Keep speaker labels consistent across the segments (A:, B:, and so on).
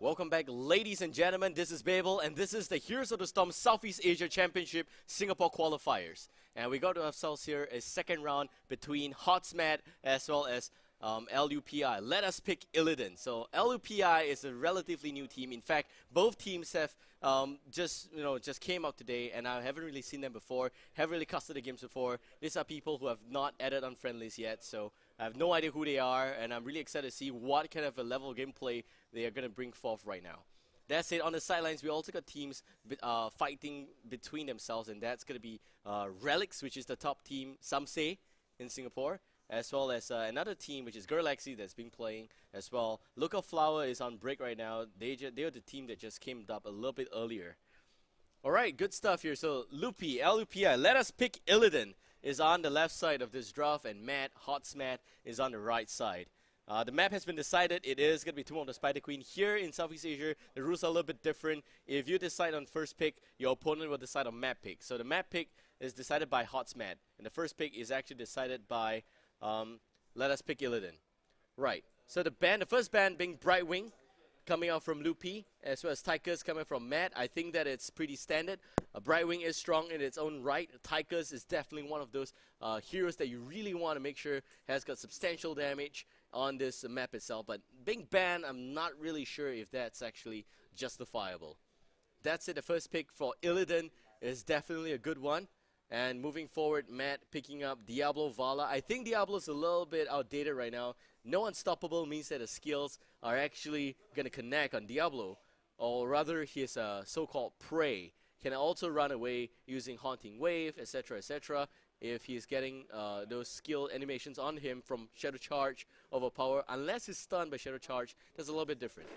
A: Welcome back, ladies and gentlemen. This is Babel, and this is the Heroes of the Storm Southeast Asia Championship Singapore Qualifiers. And we got to ourselves here a second round between HOTS'MAD as well as LUPI. Let us pick Illidan. So LUPI is a relatively new team. In fact, both teams have just came out today, and I haven't really seen them before. Haven't really casted the games before. These are people who have not added on friendlies yet, so I have no idea who they are, and I'm really excited to see what kind of a level of gameplay they are going to bring forth right now. That's it. On the sidelines, we also got teams fighting between themselves, and that's going to be Relics, which is the top team, some say, in Singapore, as well as another team, which is Galaxy, that's been playing as well. Local Flower is on break right now. They are the team that just came up a little bit earlier. Alright, good stuff here. So, LUPI, let us pick Illidan is on the left side of this draft, and HOTS'MAD is on the right side. The map has been decided. It is going to be Tomb of the Spider Queen. Here in Southeast Asia, the rules are a little bit different. If you decide on first pick, your opponent will decide on map pick. So the map pick is decided by HOTS'MAD, and the first pick is actually decided by let us pick Illidan. Right. So the first band being Brightwing, coming out from Lupi, as well as Tigers coming from Mad. I think that it's pretty standard. Brightwing is strong in its own right. Tigers is definitely one of those heroes that you really want to make sure has got substantial damage on this map itself. But being banned, I'm not really sure if that's actually justifiable. That's it. The first pick for Illidan is definitely a good one. And moving forward, Matt picking up Diablo Vala. I think Diablo's a little bit outdated right now. No Unstoppable means that the skills are actually going to connect on Diablo. Or rather, his so-called Prey can also run away using Haunting Wave, etc., etc. If he's getting those skill animations on him from Shadow Charge, Overpower. Unless he's stunned by Shadow Charge, that's a little bit different.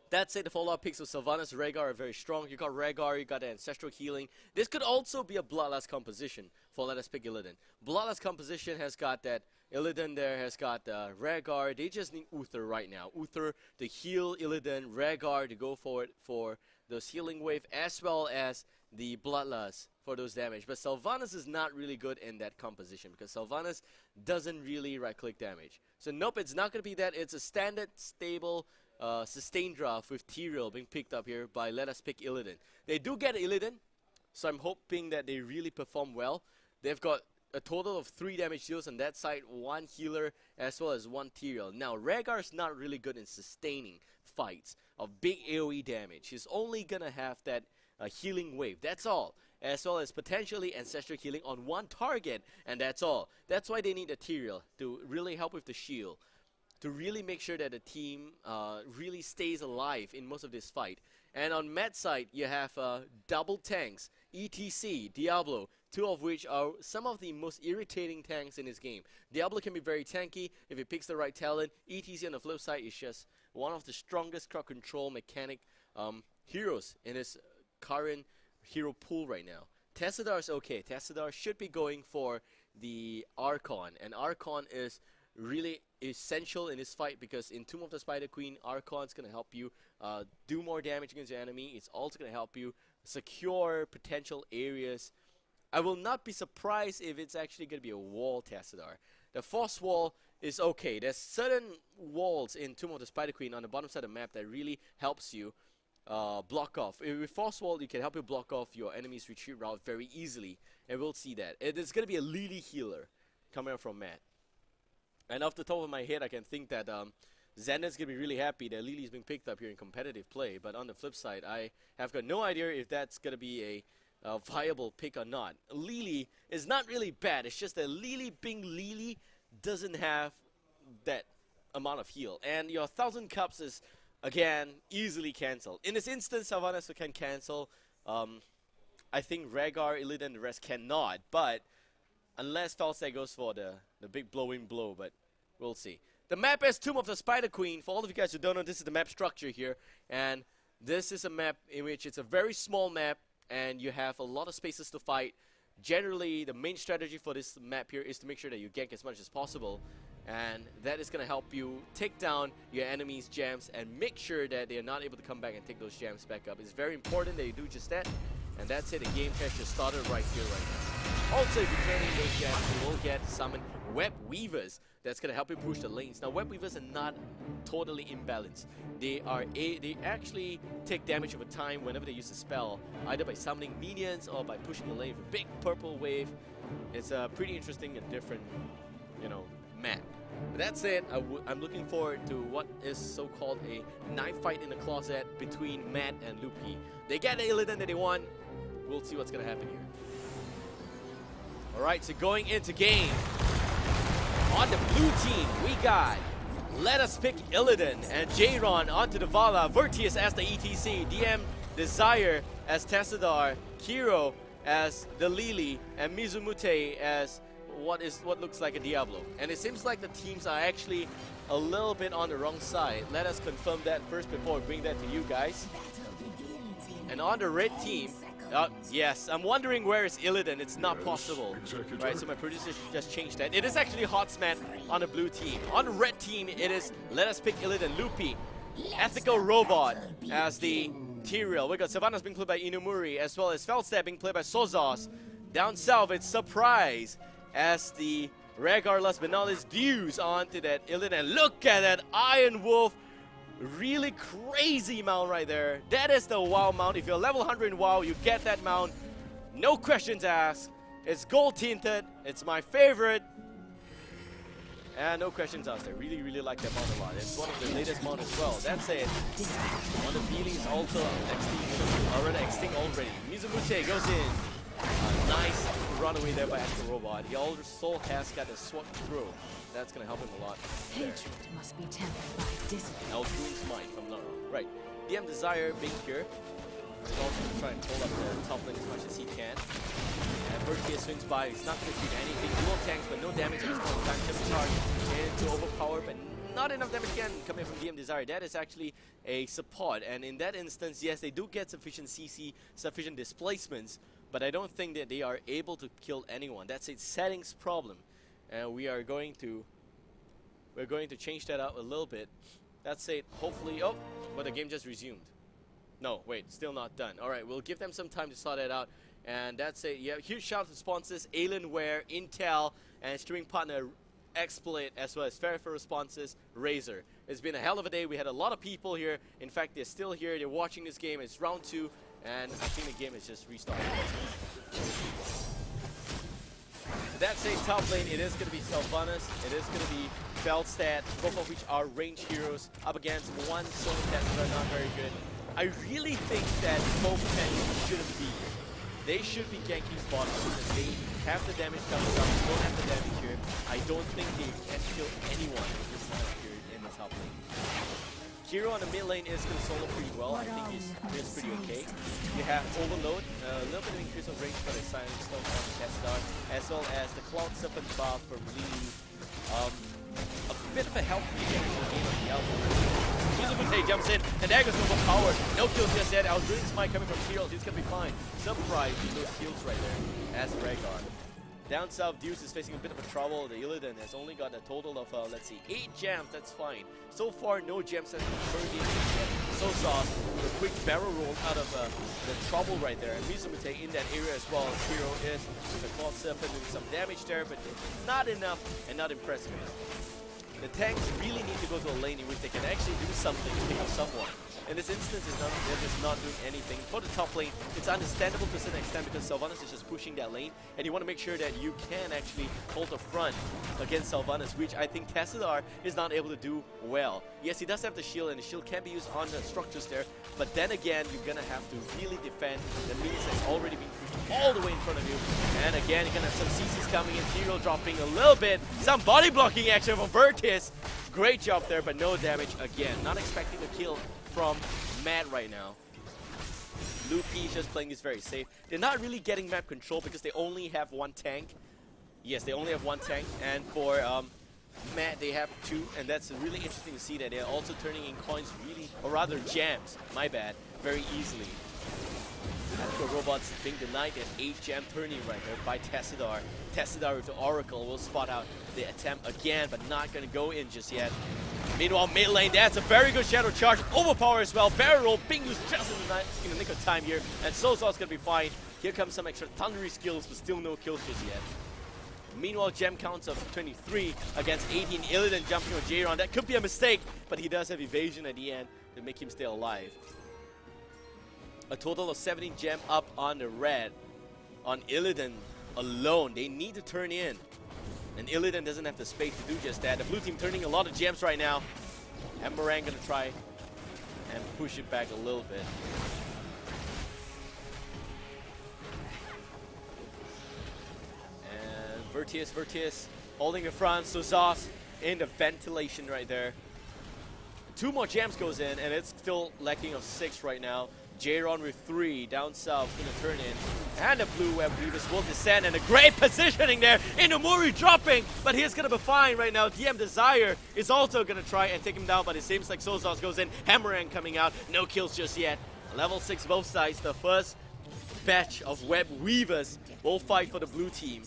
A: That's it. The follow-up picks of Sylvanas, Rhaegar are very strong. You got Rhaegar, you got the Ancestral Healing. This could also be a Bloodlust composition for Let Us Pick Illidan. Bloodlust composition has got that Illidan there, has got Rhaegar. They just need Uther right now. Uther to heal Illidan, Rhaegar to go forward for those healing wave, as well as the Bloodlust for those damage. But Sylvanas is not really good in that composition because Sylvanas doesn't really right-click damage. So nope, it's not going to be that. It's a standard, stable, sustained draft with Tyrael being picked up here by Let Us Pick Illidan. They do get Illidan, so I'm hoping that they really perform well. They've got a total of 3 damage deals on that side, 1 healer as well as 1 Tyrael. Now, Rhaegar's not really good in sustaining fights of big AoE damage. He's only gonna have that healing wave, that's all. As well as potentially Ancestral Healing on 1 target, and that's all. That's why they need a Tyrael to really help with the shield, to really make sure that the team really stays alive in most of this fight. And on Matt's side, you have double tanks, ETC, Diablo, 2 of which are some of the most irritating tanks in this game. Diablo can be very tanky if he picks the right talent. ETC on the flip side is just one of the strongest crowd control mechanic heroes in his current hero pool right now. Tassadar is okay. Tassadar should be going for the Archon, and Archon is really essential in this fight because in Tomb of the Spider Queen, Archon's going to help you do more damage against your enemy. It's also going to help you secure potential areas. I will not be surprised if it's actually going to be a wall Tassadar. The Force Wall is okay. There's certain walls in Tomb of the Spider Queen on the bottom side of the map that really helps you block off. With Force Wall, it can help you block off your enemy's retreat route very easily, and we'll see that. There's going to be a Lily healer coming out from Matt. And off the top of my head, I can think that Xander's going to be really happy that Lily's being picked up here in competitive play. But on the flip side, I have got no idea if that's going to be a viable pick or not. Lily is not really bad. It's just that Lily being Lily doesn't have that amount of heal. And your 1,000 cups is, again, easily cancelled. In this instance, Sylvanas can cancel. I think Rhaegar, Illidan, and the rest cannot. But unless Falstad goes for the big blowing blow, but we'll see. The map is Tomb of the Spider Queen. For all of you guys who don't know, this is the map structure here. And this is a map in which it's a very small map, and you have a lot of spaces to fight. Generally, the main strategy for this map here is to make sure that you gank as much as possible. And that is going to help you take down your enemy's gems and make sure that they are not able to come back and take those gems back up. It's very important that you do just that. And that's it. The game has just started right here, right now. Also, if you're turning those gems, you will get summon Web Weavers. That's gonna help you push the lanes. Now, Web Weavers are not totally imbalanced. They actually take damage over time whenever they use a spell, either by summoning minions or by pushing the lane with a big purple wave. It's a pretty interesting and different, you know, map. But that's it. I'm looking forward to what is so-called a knife fight in the closet between Matt and Loopy. They get the Illidan that they want. We'll see what's gonna happen here. Alright, so going into game. On the blue team, we got Let Us Pick Illidan and J-Ron onto the Vala, Virtius as the ETC, DM Desire as Tassadar, Kiro as the Lily, and Mizumute as what looks like a Diablo. And it seems like the teams are actually a little bit on the wrong side. Let us confirm that first before we bring that to you guys. And on the red team, yes, I'm wondering where is Illidan. It's not possible. Right, so my producer just changed that. It is actually HOTS'MAD on the blue team. On the red team, it is Let Us Pick Illidan, Loopy, Ethical Robot as the Tyrael. We got Sylvanas being played by Inumuri, as well as Feldstab being played by Sozos. Down south, it's Surprise as the Rhaegar Benalis Dews onto that Illidan. Look at that Iron Wolf. Really crazy mount right there. That is the WoW mount. If you're level 100 in WoW, you get that mount. No questions asked. It's gold tinted. It's my favorite. And no questions asked. I really, really like that mount a lot. It's one of the latest mounts as well. That's it. On the feelings also extinct already. Mizumute goes in. Nice runaway there by Astro Robot. He also has got a sword throw. That's gonna help him a lot.
B: Hatred must be tempered by discipline.
A: Eldragoon's Might, if I'm not wrong. Right. DM Desire being here. He's also gonna try and pull up the top lane as much as he can. And Virtius swings by. He's not gonna shoot anything. Dual tanks, but no damage at this point in time. Just charge into overpower, but not enough damage again coming from DM Desire. That is actually a support. And in that instance, yes, they do get sufficient CC, sufficient displacements, but I don't think that they are able to kill anyone. That's a settings problem. And we're going to change that out a little bit. That's it. Hopefully, oh, but the game just resumed. No, wait, still not done. All right, we'll give them some time to sort that out. And that's it. Yeah, huge shout out to sponsors: Alienware, Intel, and streaming partner XSplit, as well as Fairfair Responses, Razer. It's been a hell of a day. We had a lot of people here. In fact, they're still here. They're watching this game. It's round 2, and I think the game is just restarting. That's a top lane. It is going to be Sylvanas. It is going to be Feldstab, both of which are ranged heroes up against one solo cast that are not very good. I really think that both tanks shouldn't be here. They should be ganking bottom because they have the damage coming up. They don't have the damage here. I don't think they can kill anyone in this time period in the top lane. Kiro on the mid lane is going to solo pretty well. I think he's pretty okay. You have Overload, a little bit of increase of range for the Silent Stone on the Testar, as well as the Cloud Serpent buff from Lily. A bit of a help for the game on the Alpha. Mizumute jumps in, and there goes overpowered. No kills just yet. Eldragoon's Might coming from Tyrael. He's going to be fine. Surprise, those kills right there as Rhaegar. Down south, Deuce is facing a bit of a trouble. The Illidan has only got a total of, let's see, 8 gems. That's fine. So far, no gems has been turned in yet. So soft, with a quick barrel roll out of the trouble right there. And Mizumute in that area as well. Hero is with a Cloud Serpent doing some damage there, but not enough and not impressive enough. The tanks really need to go to a lane in which they can actually do something to pick up someone. In this instance, they're just not doing anything. For the top lane, it's understandable to a certain extent because Sylvanas is just pushing that lane, and you want to make sure that you can actually hold the front against Sylvanas, which I think Tassadar is not able to do well. Yes, he does have the shield, and the shield can be used on the structures there, but then again, you're going to have to really defend the minions that's already been pushed all the way in front of you. And again, you're going to have some CCs coming in, Tyrael dropping a little bit, some body blocking action from Virtius. Great job there, but no damage again. Not expecting the kill from Matt right now. Loopy is just playing this very safe. They're not really getting map control because they only have 1 tank. Yes, they only have 1 tank, and for Matt they have 2, and that's really interesting to see that they're also turning in coins really, or rather gems, my bad, very easily. Astro Robots being denied an 8 gem turning right there by Tassadar. Tassadar with the Oracle will spot out the attempt again, but not going to go in just yet. Meanwhile, mid lane, that's a very good shadow charge. Overpower as well. Barrel roll, Bingus just in the nick of time here. And Sozaw's gonna be fine. Here comes some extra thundery skills, but still no kills just yet. Meanwhile, gem counts of 23 against 18. Illidan jumping on J-Ron. That could be a mistake, but he does have evasion at the end to make him stay alive. A total of 17 gem up on the red. On Illidan alone. They need to turn in. And Illidan doesn't have the space to do just that. The blue team turning a lot of gems right now. Hammerang gonna try and push it back a little bit. And Virtus holding the front. Sozas in the ventilation right there. 2 more gems goes in, and it's still lacking of 6 right now. J-Ron with 3, down south, gonna turn in. And the blue web weavers will descend, and a great positioning there. Inumuri dropping, but he's gonna be fine right now. DM Desire is also gonna try and take him down, but it seems like Sozas goes in. Hammerang coming out, no kills just yet. Level 6 both sides, the first batch of web weavers will fight for the blue team.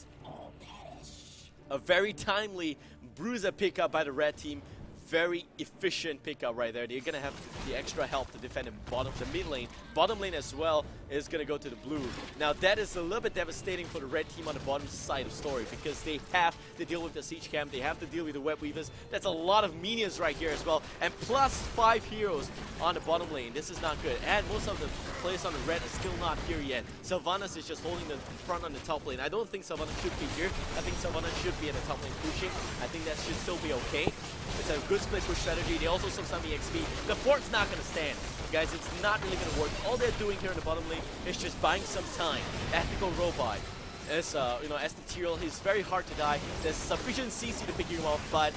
A: A very timely bruiser pickup by the red team. Very efficient pickup right there. They're gonna have the extra help to defend the mid lane. Bottom lane as well is gonna go to the blue. Now that is a little bit devastating for the red team on the bottom side of story, because they have to deal with the siege camp, they have to deal with the web weavers. That's a lot of minions right here as well, and plus 5 heroes on the bottom lane. This is not good, and most of the players on the red are still not here yet. Sylvanas is just holding the front on the top lane. I don't think Sylvanas should be here. I think Sylvanas should be in the top lane pushing. I think that should still be okay. It's a good split push strategy. They also took some EXP. The fort's not going to stand. Guys, it's not really going to work. All they're doing here in the bottom lane is just buying some time. Ethical Robot is, as the Tyrael, he's very hard to die. There's sufficient CC to pick him off, but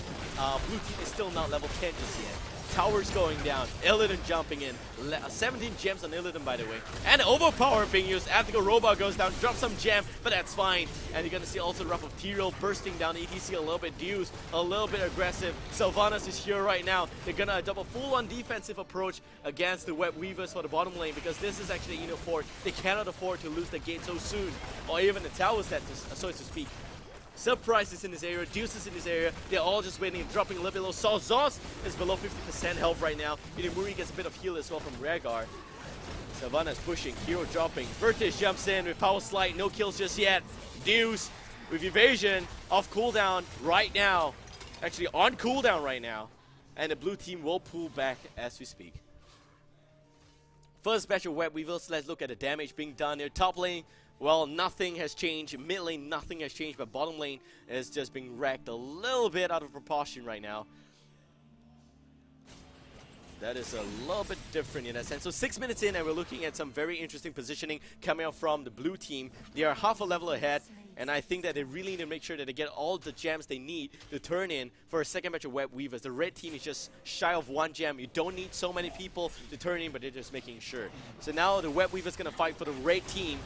A: blue team is still not level 10 just yet. Towers going down, Illidan jumping in. 17 gems on Illidan, by the way. And overpower being used. Ethical Robot goes down, drops some gem, but that's fine. And you're gonna see also the Wrath of Tyrael bursting down. ETC a little bit Deus, a little bit aggressive. Sylvanas is here right now. They're gonna adopt a full-on defensive approach against the web weavers for the bottom lane, because this is actually a fort. They cannot afford to lose the gate so soon, or even the towers, so to speak. Surprise is in this area, Deuce is in this area. They're all just waiting and dropping a little bit low. Sozos is below 50% health right now. Inumuri gets a bit of heal as well from Rhaegar. Sylvanas pushing, hero dropping. Virtus jumps in with power slide, no kills just yet. Deuce with evasion off cooldown right now. Actually on cooldown right now. And the blue team will pull back as we speak. First batch of web weavers, let's look at the damage being done here. Top lane, well, nothing has changed. Mid lane, nothing has changed, but bottom lane is just being wrecked a little bit out of proportion right now. That is a little bit different in that sense. So 6 minutes in, and we're looking at some very interesting positioning coming out from the blue team. They are half a level ahead, and I think that they really need to make sure that they get all the gems they need to turn in for a second batch of web weavers. The red team is just shy of 1 gem. You don't need so many people to turn in, but they're just making sure. So now the web weaver's gonna fight for the red team.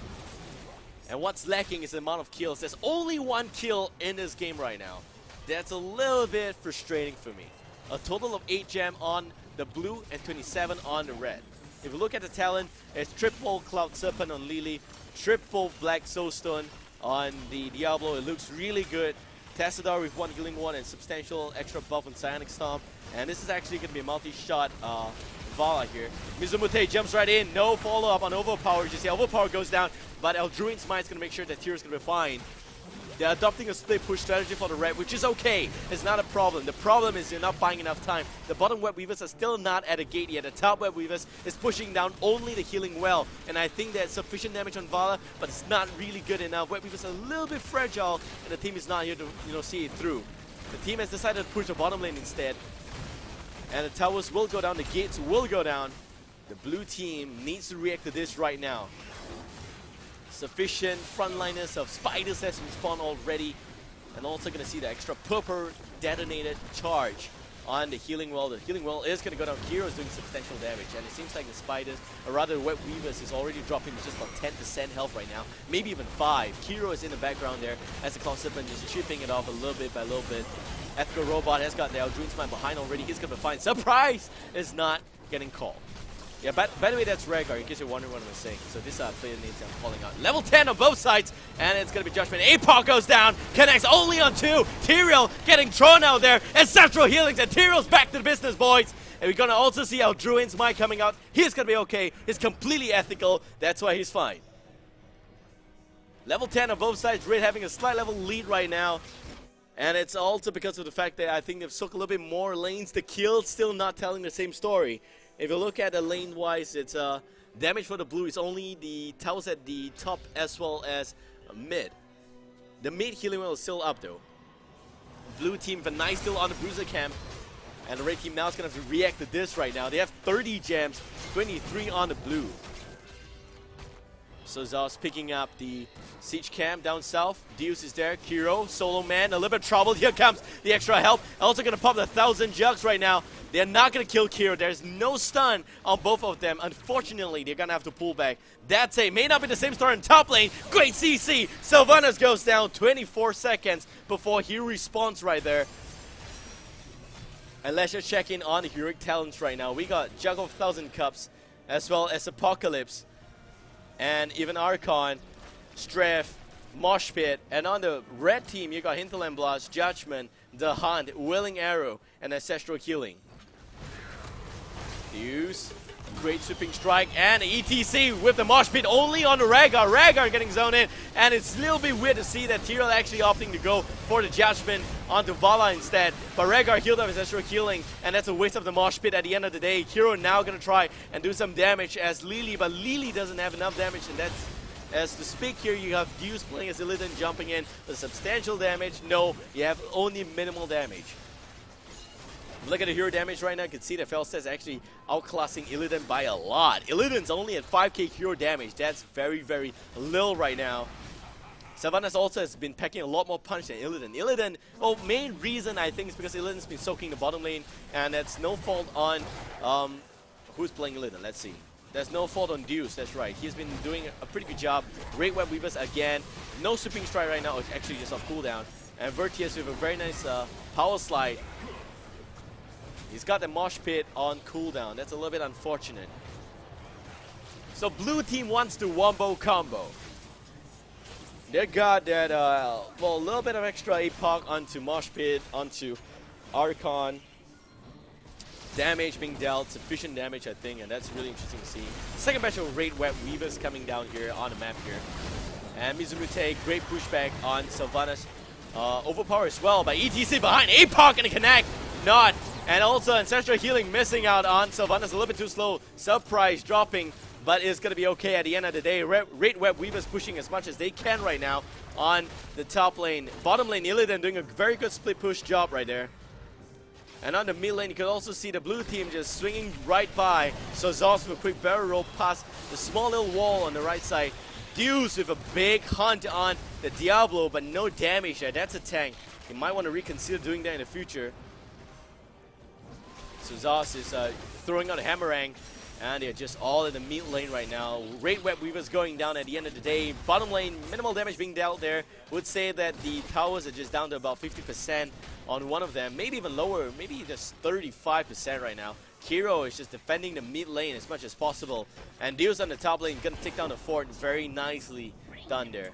A: And what's lacking is the amount of kills. There's only 1 kill in this game right now. That's a little bit frustrating for me. A total of 8 gem on the blue and 27 on the red. If you look at the talent, it's triple Cloud Serpent on Lily, triple Black Soulstone on the Diablo. It looks really good. Tassadar with 1 healing 1 and substantial extra buff on Psionic Storm. And this is actually going to be a multi-shot Vala here. Mizumute jumps right in, no follow-up on Overpower. You see Overpower goes down, but Eldruin's Mind's going to make sure that Tyr's going to be fine. They're adopting a split push strategy for the red, which is okay. It's not a problem. The problem is you're not buying enough time. The bottom web weavers are still not at a gate yet. The top web weavers is pushing down only the healing well. And I think there's sufficient damage on Vala, but it's not really good enough. Web weavers are a little bit fragile, and the team is not here to see it through. The team has decided to push the bottom lane instead. And the towers will go down, the gates will go down. The blue team needs to react to this right now. Sufficient frontliners of spiders has respawned already. And also going to see the extra purple detonated charge on the healing well. The healing well is going to go down. Kiro is doing substantial damage. And it seems like the spiders, or rather the web weavers, is already dropping just about 10% health right now. Maybe even 5. Kiro is in the background there as the Cloud Serpent just chipping it off a little bit by a little bit. Ethical Robot has got the Eldruin's Mind behind already. He's going to find surprise is not getting called. Yeah, by the way, that's Rhaegar, in case you're wondering what I'm saying. So these are player names I'm calling out. Level 10 on both sides, and it's going to be Judgment. APOC goes down, connects only on 2. Tyrael getting thrown out there. Ancestral Healings, and Tyrell's back to the business, boys. And we're going to also see how Druin's Might coming out. He's going to be okay. He's completely ethical. That's why he's fine. Level 10 on both sides. Red having a slight level lead right now. And it's also because of the fact that I think they've soaked a little bit more lanes. The kill still not telling the same story. If you look at the lane-wise, it's damage for the blue. It's only the towers at the top as well as mid. The mid healing wheel is still up though. Blue team, Vanai still on the bruiser camp. And the red team now is going to have to react to this right now. They have 30 gems, 23 on the blue. So Zos picking up the siege camp down south. Deus is there. Kiro, solo man, a little bit troubled. Here comes the extra help. Also going to pop the 1,000 jugs right now. They're not going to kill Kiro. There's no stun on both of them. Unfortunately, they're going to have to pull back. That's it. May not be the same story in top lane. Great CC. Sylvanas goes down 24 seconds before he respawns right there. And let's just check in on the heroic talents right now. We got Jug of 1,000 Cups as well as Apocalypse. And even Archon, Strafe, Mosh Pit, and on the red team you got Hinterland Blast, Judgment, The Hunt, Willing Arrow, and Ancestral Healing. Use great sweeping strike and ETC with the Mosh Pit only on the Rhaegar. Rhaegar getting zoned in, and it's a little bit weird to see that Tyrael actually opting to go for the Judgment onto Vala instead. But Rhaegar healed up his Ancestral Healing, and that's a waste of the Mosh Pit at the end of the day. Hero now gonna try and do some damage as Lily, but Lily doesn't have enough damage, and that's as to speak here. You have Deus playing as Illidan jumping in with substantial damage. No, you have only minimal damage. Look at the hero damage right now. You can see that Felstead is actually outclassing Illidan by a lot. Illidan's only at 5k hero damage. That's very, very little right now. Sylvanas also has been packing a lot more punch than Illidan. Illidan, well, main reason I think is because Illidan's been soaking the bottom lane, and that's no fault on who's playing Illidan. Let's see. There's no fault on Deus, that's right. He's been doing a pretty good job. Great Web Weavers again. No sweeping strike right now, it's actually just off cooldown. And Vertius with a very nice power slide. He's got the Mosh Pit on cooldown. That's a little bit unfortunate. So blue team wants to wombo combo. They got that, well, a little bit of extra APOC onto Mosh Pit, onto Archon. Damage being dealt, sufficient damage I think, and that's really interesting to see. Second batch of Raid Web Weavers coming down here on the map here. And Mizumute, great pushback on Sylvanas. Overpower as well by ETC behind APOC and a connect. Not. And also Ancestral Healing missing out on Sylvanas, a little bit too slow. Surprise dropping, but it's going to be okay at the end of the day. Raid Web Weavers pushing as much as they can right now on the top lane. Bottom lane, Illidan doing a very good split push job right there. And on the mid lane, you can also see the blue team just swinging right by. So Zos with a quick barrel roll past the small little wall on the right side. Deus with a big hunt on the Diablo, but no damage there. That's a tank. You might want to reconsider doing that in the future. So Zos is throwing out a Hammerang, and they're just all in the mid lane right now. Raid Web Weavers going down at the end of the day. Bottom lane, minimal damage being dealt there. Would say that the towers are just down to about 50% on one of them. Maybe even lower, maybe just 35% right now. Kiro is just defending the mid lane as much as possible. And Deus on the top lane gonna take down the fort. Very nicely done there.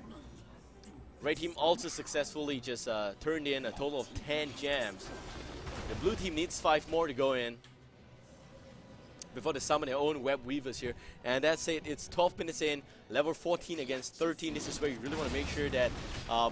A: Red team also successfully just turned in a total of 10 gems. The blue team needs 5 more to go in before they summon their own Web Weavers here. And that's it. It's 12 minutes in, level 14 against 13. This is where you really want to make sure that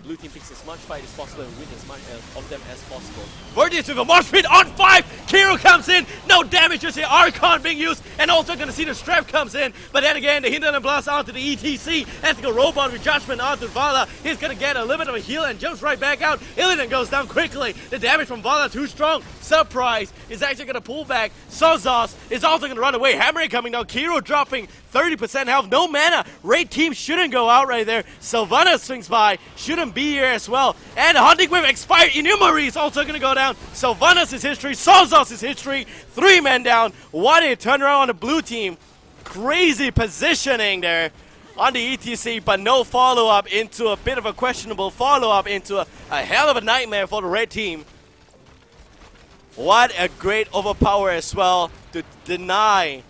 A: blue team picks as much fight as possible and win as much of them as possible. Vertius with a Mosh Pit on 5. Kiro comes in. No damage just here. Archon being used. And also going to see the Strap comes in. But then again, the Hinterland Blast onto the ETC. Ethical Robot with Judgment onto Vala. He's going to get a little bit of a heal and jumps right back out. Illidan goes down quickly. The damage from Vala too strong. Surprise is actually going to pull back. Sozos is also going to run away. Hammering coming down. Kiro dropping 30% health. No mana. Raid team shouldn't go out right there. Sylvanas swings by. Shouldn't be here as well. And the Hunting Whip expired. Inumari is also going to go down. Sylvanas is history. Sozos is history. 3 men down. What a turnaround on the blue team. Crazy positioning there on the ETC, but no follow-up into a bit of a questionable follow-up into a hell of a nightmare for the red team. What a great overpower as well to deny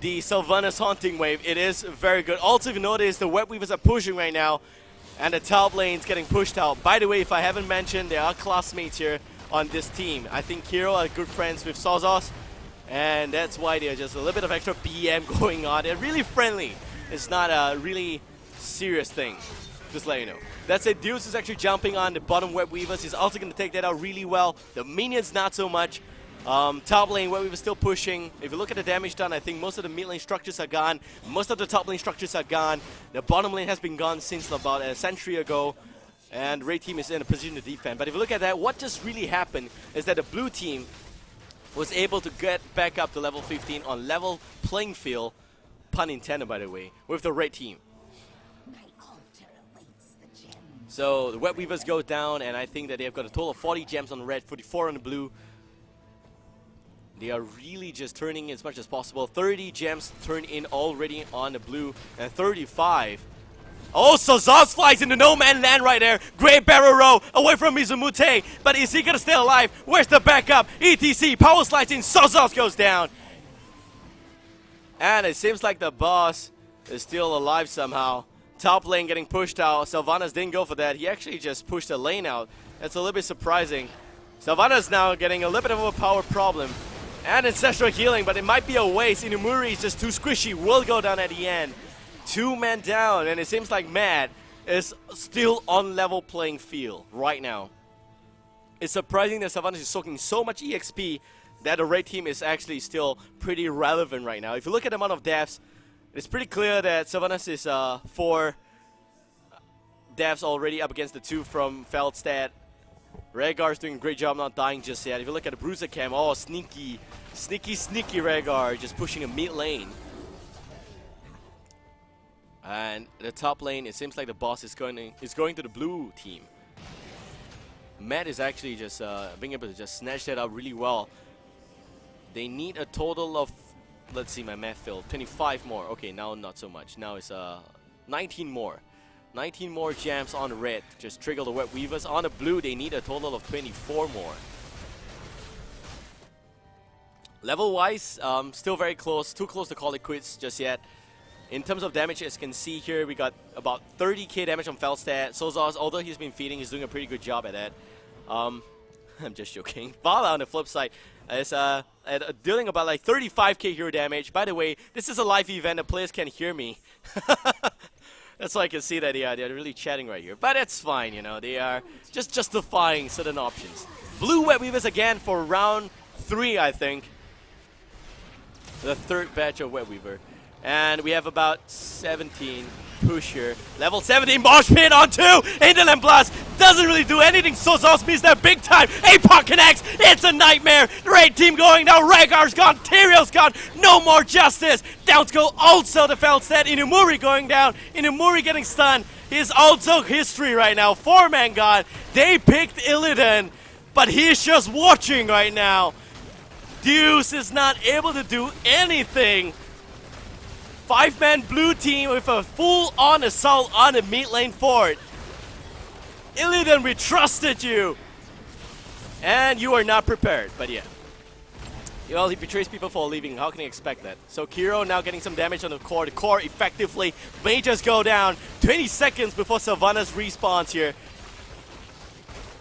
A: the Sylvanas Haunting Wave. It is very good. Also, if you notice, the Web Weavers are pushing right now, and the top lane's getting pushed out. By the way, if I haven't mentioned, there are classmates here on this team. I think Hero are good friends with Sozos, and that's why there's just a little bit of extra BM going on. They're really friendly. It's not a really serious thing. Just let you know. That's it. Deuce is actually jumping on the bottom Web Weavers. He's also going to take that out really well. The minions not so much. Top lane, Web Weaver's still pushing. If you look at the damage done, I think most of the mid lane structures are gone. Most of the top lane structures are gone. The bottom lane has been gone since about a century ago. And Red team is in a position to defend. But if you look at that, what just really happened is that the blue team was able to get back up to level 15 on level playing field, pun intended by the way, with the red team. So the Web Weavers go down, and I think that they've got a total of 40 gems on the red, 44 on the blue. They are really just turning as much as possible. 30 gems turned in already on the blue, and 35. Oh, so Zos flies into no man land right there. Great barrel roll away from Mizumute, but is he gonna stay alive? Where's the backup? ETC power slides in, Zos goes down. And it seems like the boss is still alive somehow. Top lane getting pushed out. Sylvanas didn't go for that. He actually just pushed the lane out. That's a little bit surprising. Sylvanas now getting a little bit of a power problem. And ancestral healing, but it might be a waste. Inumuri is just too squishy. Will go down at the end. 2 men down, and it seems like Mad is still on level playing field right now. It's surprising that Sylvanas is soaking so much EXP that the red team is actually still pretty relevant right now. If you look at the amount of deaths, it's pretty clear that Sylvanas is 4 deaths already up against the 2 from Feldstad. Rhaegar's doing a great job not dying just yet. If you look at the Bruiser Cam, oh, sneaky Rhaegar just pushing a mid lane. And the top lane, it seems like the boss is going to the blue team. Matt is actually just being able to just snatch that up really well. They need a total of, let's see, my math failed, 25 more. Okay, now not so much. Now it's 19 more. 19 more gems on the red. Just trigger the Web Weavers. On the blue, they need a total of 24 more. Level-wise, still very close. Too close to call it quits just yet. In terms of damage, as you can see here, we got about 30k damage on Felstad. Sozos, although he's been feeding, he's doing a pretty good job at that. I'm just joking. Vala on the flip side is dealing about like 35k hero damage. By the way, this is a live event. The players can hear me. That's why I can see that they're really chatting right here. But that's fine, you know. They are just justifying certain options. Blue Web Weavers again for round 3, I think. The 3rd batch of Web Weaver. And we have about 17 push here. Level 17 Mosh Pit on 2. Illidan Blast doesn't really do anything. Sozos missed that big time. APOC connects. It's a nightmare. The red team going down. Rhaegar's gone. Tyrion's gone. No more justice. Downs go also to Feldstead. Inumuri going down. Inumuri getting stunned. He's also history right now. 4-man gone. They picked Illidan, but he's just watching right now. Deuce is not able to do anything. 5-man blue team with a full-on assault on the mid lane fort. Illidan, we trusted you. And you are not prepared, but yeah. Well, he betrays people for leaving. How can you expect that? So Kiro now getting some damage on the core. The core effectively may just go down. 20 seconds before Sylvanas respawns here.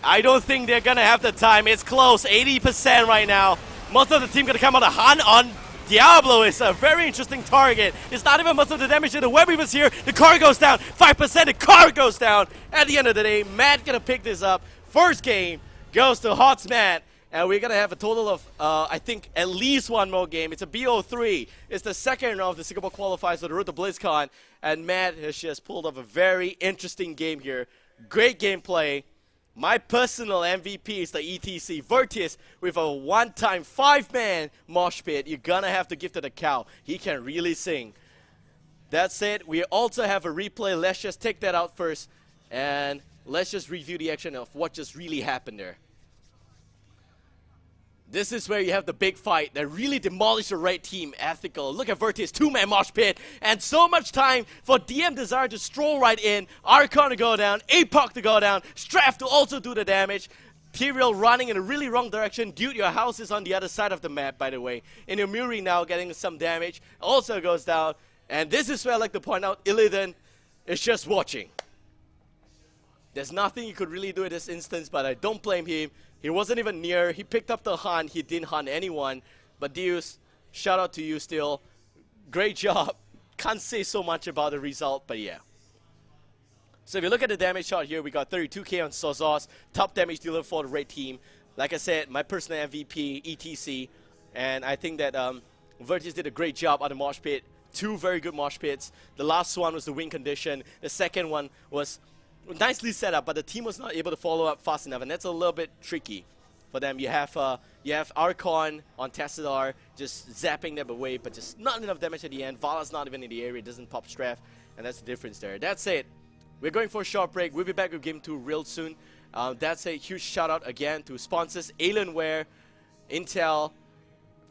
A: I don't think they're gonna have the time. It's close, 80% right now. Most of the team gonna come out of Han on Diablo is a very interesting target. It's not even most of the damage to the Web Weavers here. The car goes down. 5%, the car goes down. At the end of the day, Matt gonna pick this up. First game goes to HOTS'MAD. And we're gonna have a total of, I think, at least 1 more game. It's a BO3. It's the 2nd round of the Singapore Qualifiers for the road to Blizzcon. And Matt has just pulled off a very interesting game here. Great gameplay. My personal MVP is the ETC Virtus with a one-time 5-man mosh pit. You're gonna have to give to the cow. He can really sing. That said, we also have a replay. Let's just take that out first. And let's just review the action of what just really happened there. This is where you have the big fight that really demolished the red team. Ethical. Look at Virtus, 2-man mosh pit. And so much time for DM Desire to stroll right in. Archon to go down. APOC to go down. Straff to also do the damage. T-Real running in a really wrong direction. Dude, your house is on the other side of the map, by the way. And your Muri now getting some damage. Also goes down. And this is where I like to point out, Illidan is just watching. There's nothing you could really do in this instance, but I don't blame him. He wasn't even near. He picked up the hunt. He didn't hunt anyone. But Deus, shout out to you still. Great job. Can't say so much about the result, but yeah. So if you look at the damage chart here, we got 32k on Sozos, top damage dealer for the red team. Like I said, my personal MVP, ETC. And I think that Virtus did a great job on the mosh pit. 2 very good mosh pits. The last one was the win condition. The second one was nicely set up, but the team was not able to follow up fast enough, and that's a little bit tricky for them. You have Archon on Tassadar just zapping them away, but just not enough damage at the end. Vala's not even in the area, doesn't pop Strath, and that's the difference there. That's it. We're going for a short break. We'll be back with Game 2 real soon. That's a huge shout out again to sponsors Alienware, Intel,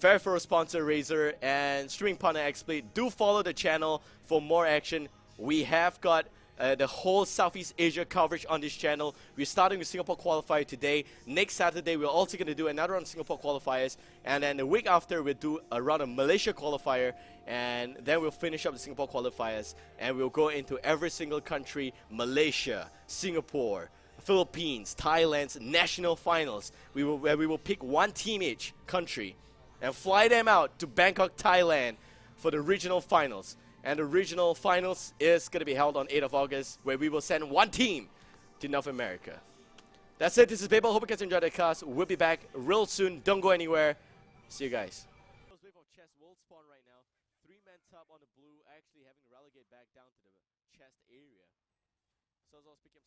A: Fairforo sponsor Razer, and streaming partner XSplit. Do follow the channel for more action. We have got the whole Southeast Asia coverage on this channel. We're starting with Singapore Qualifier today. Next Saturday, we're also going to do another round of Singapore Qualifiers. And then the week after, we'll do a round of Malaysia Qualifier. And then we'll finish up the Singapore Qualifiers. And we'll go into every single country, Malaysia, Singapore, Philippines, Thailand's national finals. Where we will pick one team each country and fly them out to Bangkok, Thailand for the regional finals. And the regional finals is going to be held on 8th of August, where we will send one team to North America. That's it. This is Babel. Hope you guys enjoyed the cast. We'll be back real soon. Don't go anywhere. See you guys. Chest will spawn right now. 3-man top on the blue, actually having to relegate back down to the chest area. Sozo's picking up